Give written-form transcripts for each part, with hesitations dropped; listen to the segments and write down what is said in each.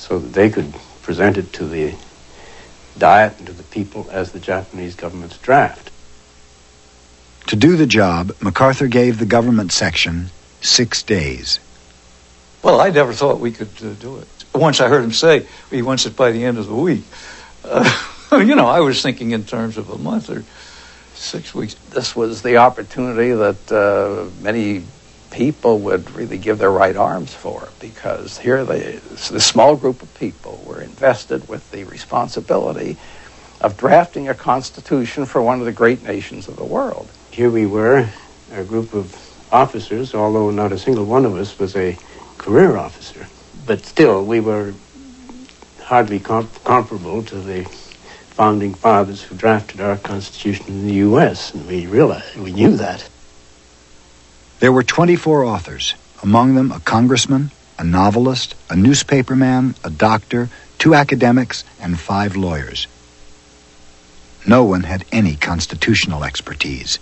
so that they could present it to the Diet and to the people as the Japanese government's draft. To do the job, MacArthur gave the government section 6 days. Well, I never thought we could do it. Once I heard him say he wants it by the end of the week, I was thinking in terms of a month or 6 weeks. This was the opportunity that many people would really give their right arms for, because here the small group of people were invested with the responsibility of drafting a constitution for one of the great nations of the world. Here we were, a group of officers, although not a single one of us was a career officer, but still we were hardly comparable to the founding fathers who drafted our Constitution in the U.S., and we knew that. There were 24 authors, among them a congressman, a novelist, a newspaperman, a doctor, 2 academics, and 5 lawyers. No one had any constitutional expertise.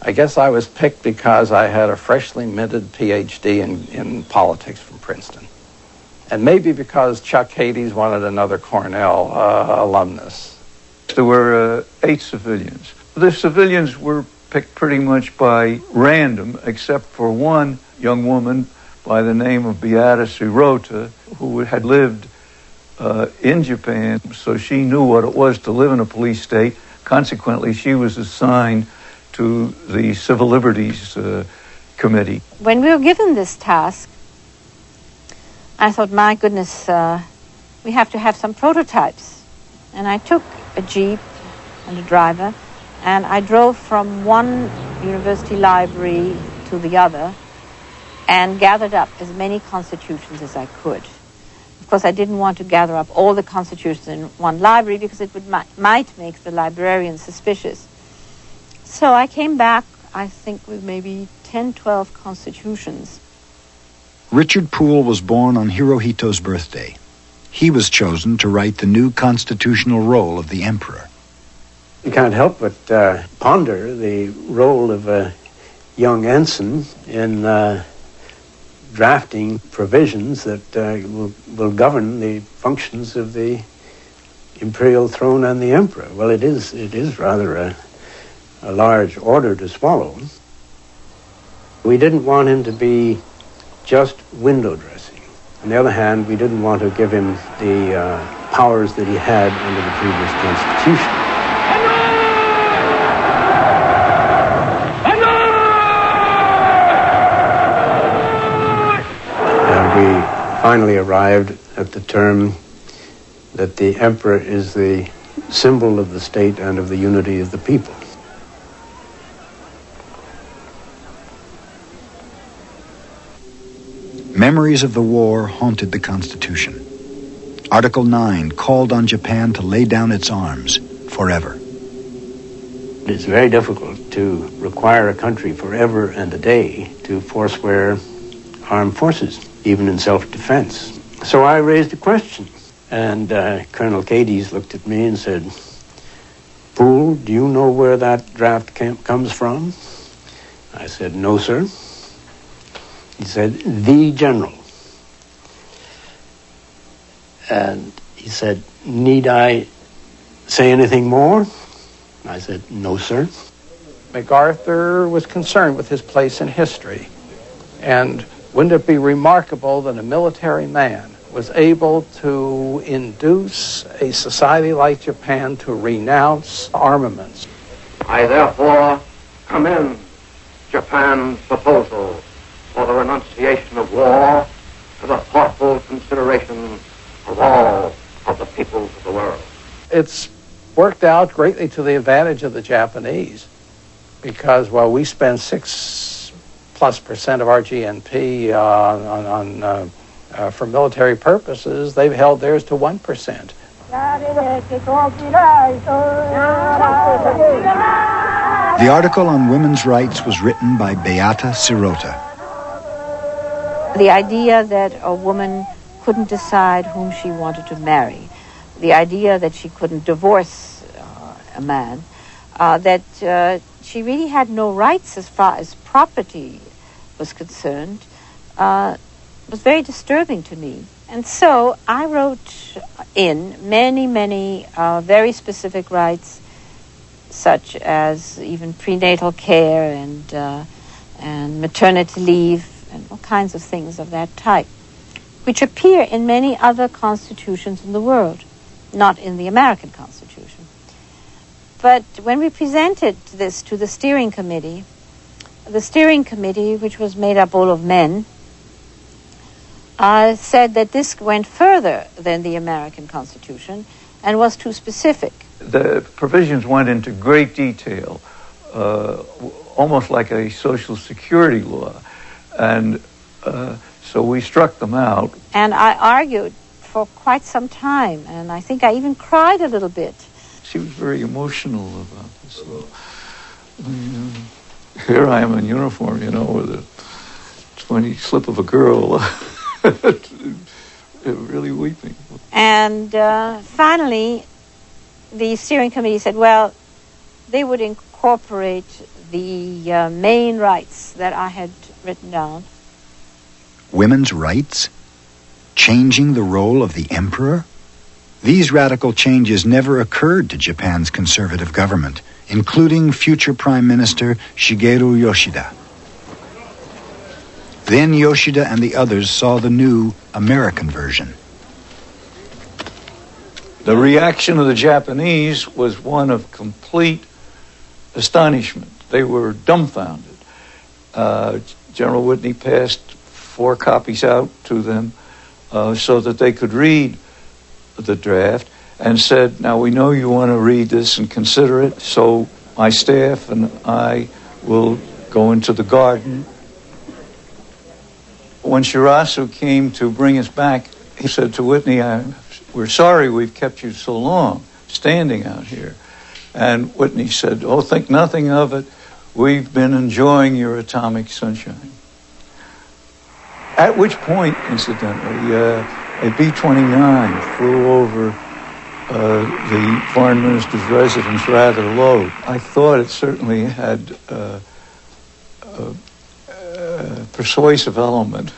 I guess I was picked because I had a freshly minted PhD in politics from Princeton. And maybe because Chuck Hades wanted another Cornell alumnus. There were 8 civilians. The civilians were picked pretty much by random, except for one young woman by the name of Beata Sirota, who had lived in Japan, so she knew what it was to live in a police state. Consequently, she was assigned to the Civil Liberties Committee. When we were given this task, I thought, my goodness, we have to have some prototypes. And I took a Jeep and a driver, and I drove from one university library to the other and gathered up as many constitutions as I could. Of course, I didn't want to gather up all the constitutions in one library because it might make the librarian suspicious. So I came back, I think, with maybe 10, 12 constitutions. Richard Poole was born on Hirohito's birthday. He was chosen to write the new constitutional role of the emperor. You can't help but ponder the role of a young ensign in drafting provisions that will govern the functions of the imperial throne and the emperor. Well, it is rather a large order to swallow. We didn't want him to be just window dressing. On the other hand, we didn't want to give him the powers that he had under the previous constitution. We finally arrived at the term that the emperor is the symbol of the state and of the unity of the people. Memories of the war haunted the Constitution. Article 9 called on Japan to lay down its arms forever. It's very difficult to require a country forever and a day to forswear armed forces, even in self-defense. So I raised a question, and Colonel Cadiz looked at me and said, "Poole, do you know where that draft comes from?" I said, "No, sir." He said, "The general." And he said, "Need I say anything more?" I said, "No, sir." MacArthur was concerned with his place in history, and wouldn't it be remarkable that a military man was able to induce a society like Japan to renounce armaments? I therefore commend Japan's proposal for the renunciation of war to the thoughtful consideration of all of the peoples of the world. It's worked out greatly to the advantage of the Japanese, because while we spend 6+% of our GNP for military purposes, they've held theirs to 1%. The article on women's rights was written by Beata Sirota. The idea that a woman couldn't decide whom she wanted to marry, the idea that she couldn't divorce a man, that she really had no rights as far as property was concerned, was very disturbing to me. And so I wrote in many very specific rights, such as even prenatal care and maternity leave and all kinds of things of that type, which appear in many other constitutions in the world, not in the American Constitution. But when we presented this to the steering committee, which was made up all of men, said that this went further than the American Constitution and was too specific. The provisions went into great detail, almost like a Social Security law, and so we struck them out. And I argued for quite some time, and I think I even cried a little bit. She was very emotional about this law. Here I am in uniform, with a 20 slip of a girl, really weeping. And finally, the steering committee said, well, they would incorporate the main rights that I had written down. Women's rights? Changing the role of the emperor? These radical changes never occurred to Japan's conservative government, including future Prime Minister Shigeru Yoshida. Then Yoshida and the others saw the new American version. The reaction of the Japanese was one of complete astonishment. They were dumbfounded. General Whitney passed 4 copies out to them so that they could read the draft, and said, now we know you want to read this and consider it, so my staff and I will go into the garden. When Shirasu came to bring us back, he said to Whitney, we're sorry we've kept you so long standing out here. And Whitney said, oh, think nothing of it. We've been enjoying your atomic sunshine. At which point, incidentally, a B-29 flew over the foreign minister's residence rather low. I thought it certainly had a persuasive element.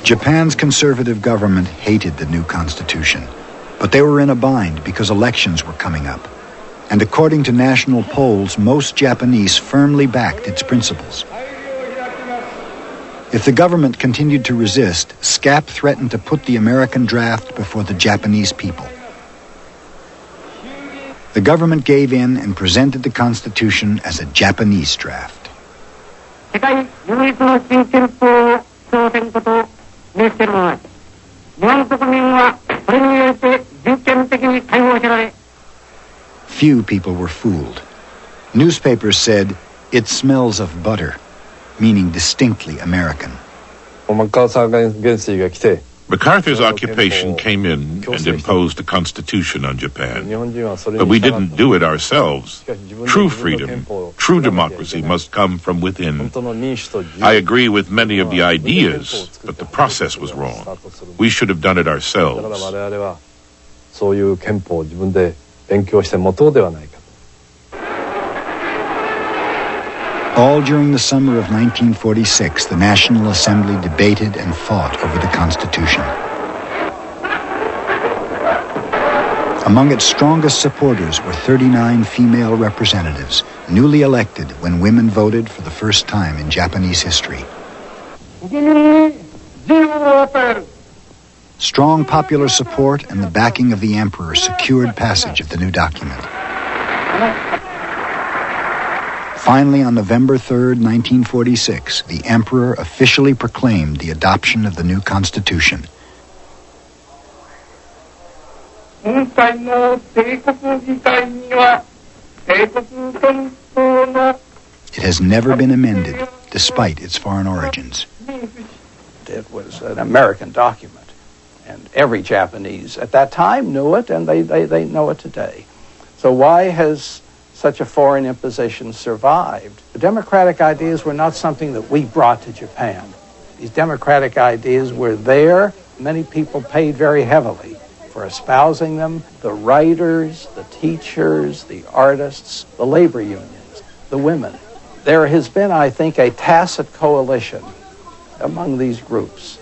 Japan's conservative government hated the new constitution, but they were in a bind because elections were coming up. And according to national polls, most Japanese firmly backed its principles. If the government continued to resist, SCAP threatened to put the American draft before the Japanese people. The government gave in and presented the Constitution as a Japanese draft. Few people were fooled. Newspapers said, "It smells of butter," meaning distinctly American. MacArthur's occupation came in and imposed a constitution on Japan. But we didn't do it ourselves. True freedom, true democracy must come from within. I agree with many of the ideas, but the process was wrong. We should have done it ourselves. All during the summer of 1946, the National Assembly debated and fought over the Constitution. Among its strongest supporters were 39 female representatives, newly elected when women voted for the first time in Japanese history. Strong popular support and the backing of the emperor secured passage of the new document. Finally, on November 3rd, 1946, the emperor officially proclaimed the adoption of the new constitution. It has never been amended, despite its foreign origins. It was an American document, and every Japanese at that time knew it, and they know it today. So why has such a foreign imposition survived? The democratic ideas were not something that we brought to Japan. These democratic ideas were there. Many people paid very heavily for espousing them. The writers, the teachers, the artists, the labor unions, the women. There has been, I think, a tacit coalition among these groups